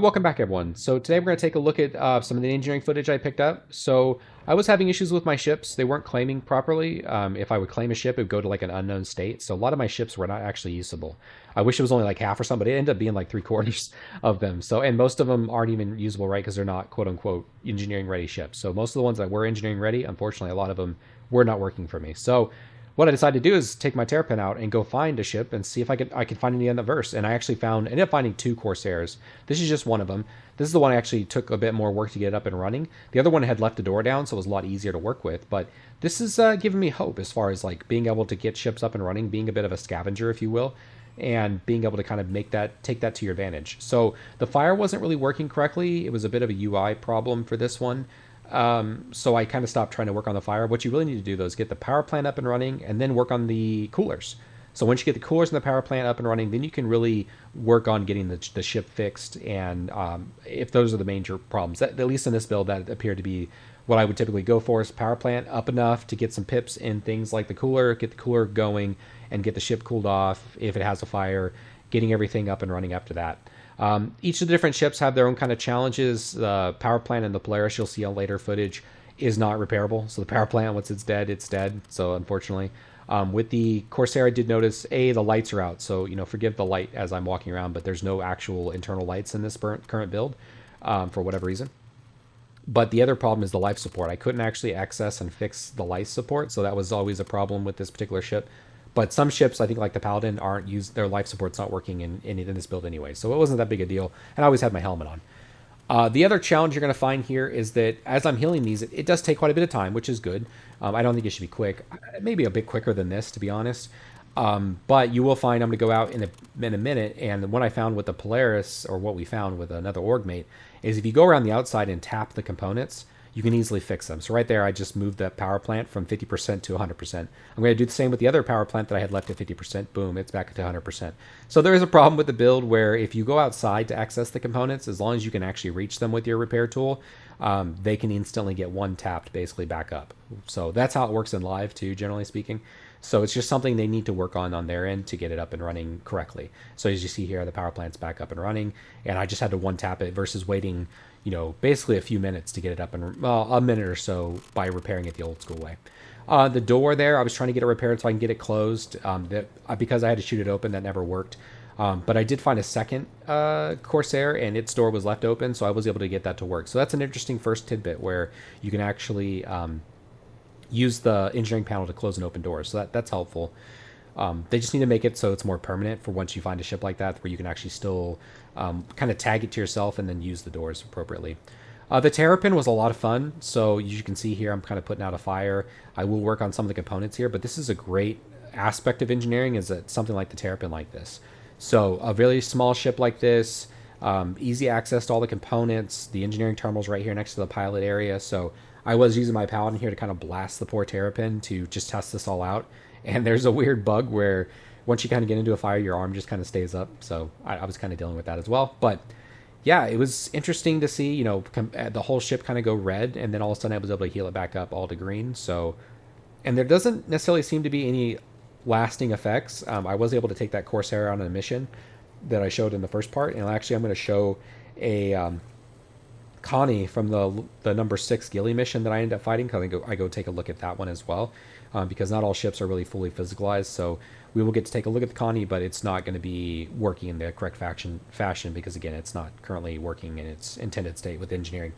Welcome back, everyone. So today we're going to take a look at some of the engineering footage I picked up. So I was having issues with my ships. They weren't claiming properly. If I would claim a ship, it would go to like an unknown state. So a lot of my ships were not actually usable. I wish it was only like half or something, but it ended up being like three-quarters of them. So, and most of them aren't even usable, right? Because they're not quote unquote engineering ready ships. So most of the ones that were engineering ready, unfortunately, a lot of them were not working for me. So what I decided to do is take my Terrapin out and go find a ship and see if I could find any in the verse. And I actually ended up finding two Corsairs. This is just one of them. This is the one I actually took a bit more work to get up and running. The other one had left the door down, so it was a lot easier to work with. But this is giving me hope as far as like being able to get ships up and running, being a bit of a scavenger, if you will, and being able to kind of take that to your advantage. So the fire wasn't really working correctly. It was a bit of a UI problem for this one. So I kind of stopped trying to work on the fire. What you really need to do though is get the power plant up and running and then work on the coolers. So once you get the coolers and the power plant up and running, then you can really work on getting the ship fixed. And if those are the major problems, at least in this build, that appeared to be what I would typically go for, is power plant up enough to get some pips in things like the cooler, get the cooler going and get the ship cooled off if it has a fire, getting everything up and running after that. Each of the different ships have their own kind of challenges. The power plant and the Polaris, you'll see on later footage, is not repairable. So the power plant, once it's dead, it's dead. So unfortunately, with the Corsair, I did notice the lights are out. So forgive the light as I'm walking around, but there's no actual internal lights in this current build for whatever reason. But the other problem is the life support. I couldn't actually access and fix the life support, so that was always a problem with this particular ship. But some ships, I think like the Paladin, their life support's not working in this build anyway, so it wasn't that big a deal, and I always had my helmet on. The other challenge you're going to find here is that as I'm healing these, it does take quite a bit of time, which is good. I don't think it should be quick. Maybe a bit quicker than this, to be honest. But you will find I'm going to go out in a minute, and what I found with the Polaris, or what we found with another org mate, is if you go around the outside and tap the components, you can easily fix them. So right there, I just moved that power plant from 50% to 100%. I'm going to do the same with the other power plant that I had left at 50%. Boom, it's back to 100%. So there is a problem with the build where if you go outside to access the components, as long as you can actually reach them with your repair tool, they can instantly get one tapped basically back up. So that's how it works in live too, generally speaking. So it's just something they need to work on their end to get it up and running correctly. So as you see here, the power plant's back up and running, and I just had to one tap it versus waiting basically a few minutes to get it up and, well, a minute or so by repairing it the old school way. The door there, I was trying to get it repaired so I can get it closed. Because I had to shoot it open, that never worked. But I did find a second Corsair, and its door was left open, so I was able to get that to work. So that's an interesting first tidbit where you can actually use the engineering panel to close and open doors. So that's helpful. They just need to make it so it's more permanent for once you find a ship like that, where you can actually still kind of tag it to yourself and then use the doors appropriately. The Terrapin was a lot of fun. So as you can see here, I'm kind of putting out a fire. I will work on some of the components here, but this is a great aspect of engineering, is that something like the Terrapin like this. So a really small ship like this, easy access to all the components. The engineering terminal's right here next to the pilot area. So I was using my Paladin here to kind of blast the poor Terrapin to just test this all out. And there's a weird bug where once you kind of get into a fire, your arm just kind of stays up. So I was kind of dealing with that as well. But yeah, it was interesting to see, the whole ship kind of go red, and then all of a sudden I was able to heal it back up all to green. So, and there doesn't necessarily seem to be any lasting effects. I was able to take that Corsair on a mission that I showed in the first part. And actually I'm going to show a Connie from the number 6 ghillie mission that I ended up fighting, because I go take a look at that one as well, because not all ships are really fully physicalized. So we will get to take a look at the Connie, but it's not going to be working in the correct fashion because, again, it's not currently working in its intended state with engineering.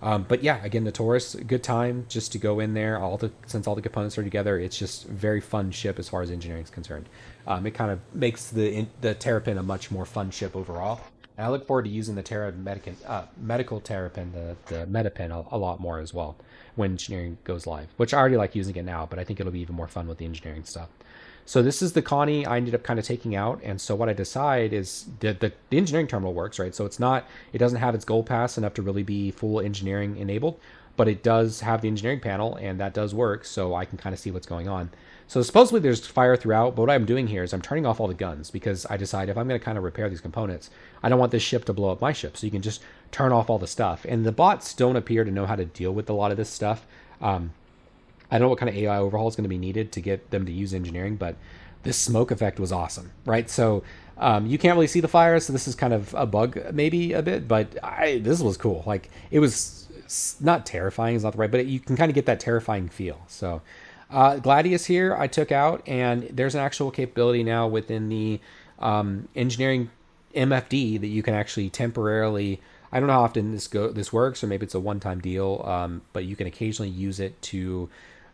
But yeah, again, the Taurus, good time just to go in there. Since all the components are together, it's just a very fun ship as far as engineering is concerned. It kind of makes the Terrapin a much more fun ship overall. And I look forward to using the medical Terrapin, the Metapin, a lot more as well when engineering goes live, which I already like using it now, but I think it'll be even more fun with the engineering stuff. So this is the Connie I ended up kind of taking out. And so what I decide is the engineering terminal works, right? So it doesn't have its gold pass enough to really be full engineering enabled, but it does have the engineering panel, and that does work. So I can kind of see what's going on. So supposedly there's fire throughout, but what I'm doing here is I'm turning off all the guns, because I decide if I'm going to kind of repair these components, I don't want this ship to blow up my ship. So you can just turn off all the stuff. And the bots don't appear to know how to deal with a lot of this stuff. I don't know what kind of AI overhaul is going to be needed to get them to use engineering, but this smoke effect was awesome, right? So You can't really see the fire, so this is kind of a bug maybe a bit, but this was cool. Like, it was not terrifying is not the right, but you can kind of get that terrifying feel. So Gladius here I took out, and there's an actual capability now within the engineering MFD that you can actually temporarily, I don't know how often this works, or maybe it's a one-time deal, but you can occasionally use it to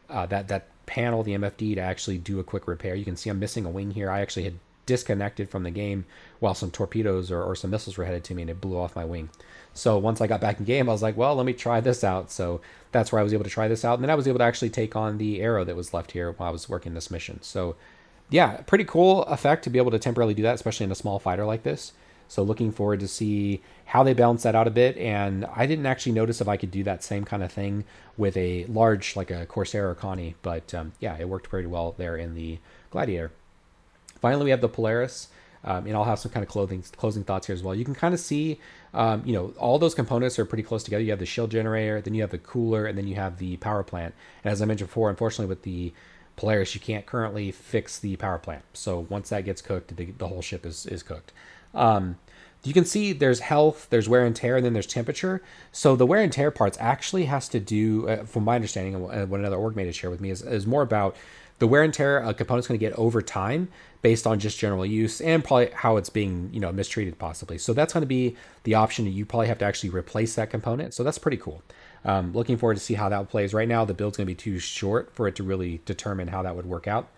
that panel, the MFD, to actually do a quick repair. You can see I'm missing a wing here. I actually had disconnected from the game while some torpedoes or some missiles were headed to me, and it blew off my wing. So once I got back in game, I was like, well, let me try this out. So that's where I was able to try this out. And then I was able to actually take on the arrow that was left here while I was working this mission. So yeah, pretty cool effect to be able to temporarily do that, especially in a small fighter like this. So looking forward to see how they balance that out a bit. And I didn't actually notice if I could do that same kind of thing with a large, like a Corsair or Connie. But yeah, it worked pretty well there in the Gladiator. Finally, we have the Polaris. And I'll have some kind of closing thoughts here as well. You can kind of see, all those components are pretty close together. You have the shield generator, then you have the cooler, and then you have the power plant. And as I mentioned before, unfortunately with the Polaris, you can't currently fix the power plant. So once that gets cooked, the whole ship is cooked. You can see there's health, there's wear and tear, and then there's temperature. So the wear and tear parts actually has to do, from my understanding, and what another org mate has shared with me, is more about the wear and tear a component's going to get over time based on just general use and probably how it's being, mistreated possibly. So that's going to be the option. You probably have to actually replace that component. So that's pretty cool. Looking forward to see how that plays. Right now, the build's going to be too short for it to really determine how that would work out.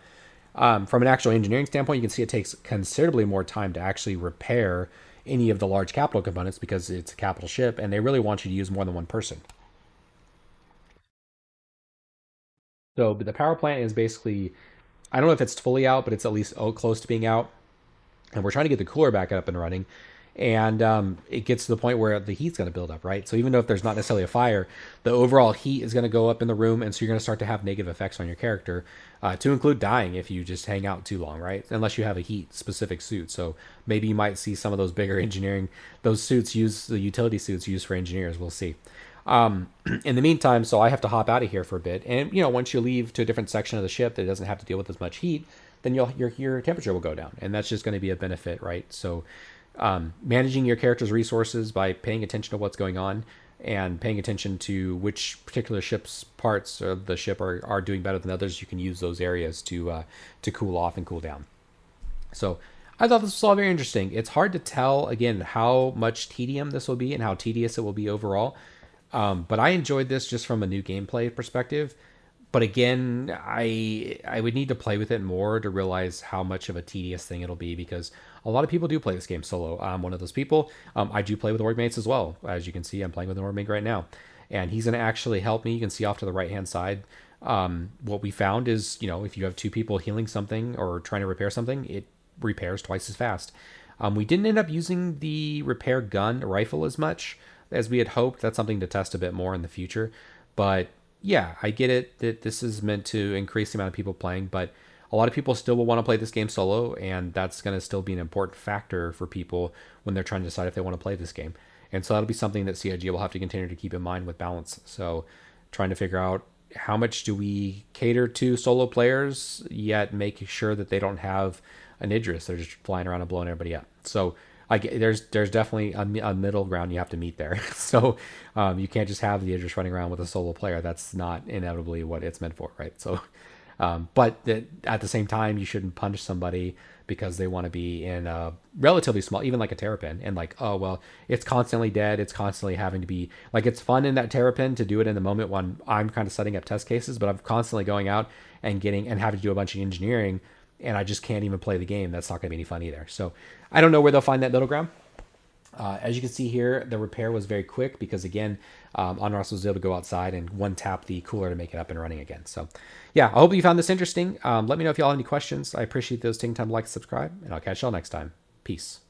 From an actual engineering standpoint, you can see it takes considerably more time to actually repair any of the large capital components because it's a capital ship, and they really want you to use more than one person. So the power plant is basically, I don't know if it's fully out, but it's at least close to being out. And we're trying to get the cooler back up and running. And it gets to the point where the heat's going to build up, right? So even though if there's not necessarily a fire, the overall heat is going to go up in the room. And so you're going to start to have negative effects on your character, to include dying if you just hang out too long, right? Unless you have a heat-specific suit. So maybe you might see some of those bigger engineering, those suits the utility suits used for engineers. We'll see. In the meantime, so I have to hop out of here for a bit. And, once you leave to a different section of the ship that doesn't have to deal with as much heat, then your temperature will go down. And that's just going to be a benefit, right? So managing your character's resources by paying attention to what's going on and paying attention to which particular ship's parts of the ship are doing better than others, you can use those areas to cool off and cool down. So I thought this was all very interesting. It's hard to tell, again, how much tedium this will be and how tedious it will be overall. But I enjoyed this just from a new gameplay perspective. But again, I would need to play with it more to realize how much of a tedious thing it'll be, because a lot of people do play this game solo. I'm one of those people. I do play with org mates as well. As you can see, I'm playing with an org mate right now. And he's going to actually help me. You can see off to the right-hand side. What we found is, if you have two people healing something or trying to repair something, it repairs twice as fast. We didn't end up using the repair gun rifle as much as we had hoped. That's something to test a bit more in the future. But yeah, I get it that this is meant to increase the amount of people playing, but a lot of people still will want to play this game solo, and that's going to still be an important factor for people when they're trying to decide if they want to play this game. And so that'll be something that CIG will have to continue to keep in mind with balance. So trying to figure out how much do we cater to solo players, yet make sure that they don't have an Idris. They're just flying around and blowing everybody up. So there's definitely a middle ground you have to meet there. So you can't just have the Idris running around with a solo player. That's not inevitably what it's meant for, right? So, but at the same time, you shouldn't punish somebody because they want to be in a relatively small, even like a Terrapin, and like, oh, well, it's constantly dead. It's constantly having to be, like, it's fun in that Terrapin to do it in the moment when I'm kind of setting up test cases, but I'm constantly going out and having to do a bunch of engineering, and I just can't even play the game. That's not going to be any fun either. So I don't know where they'll find that middle ground. As you can see here, the repair was very quick because, again, Onras was able to go outside and one tap the cooler to make it up and running again. So yeah, I hope you found this interesting. Let me know if y'all have any questions. I appreciate those. Taking time to like and subscribe, and I'll catch y'all next time. Peace.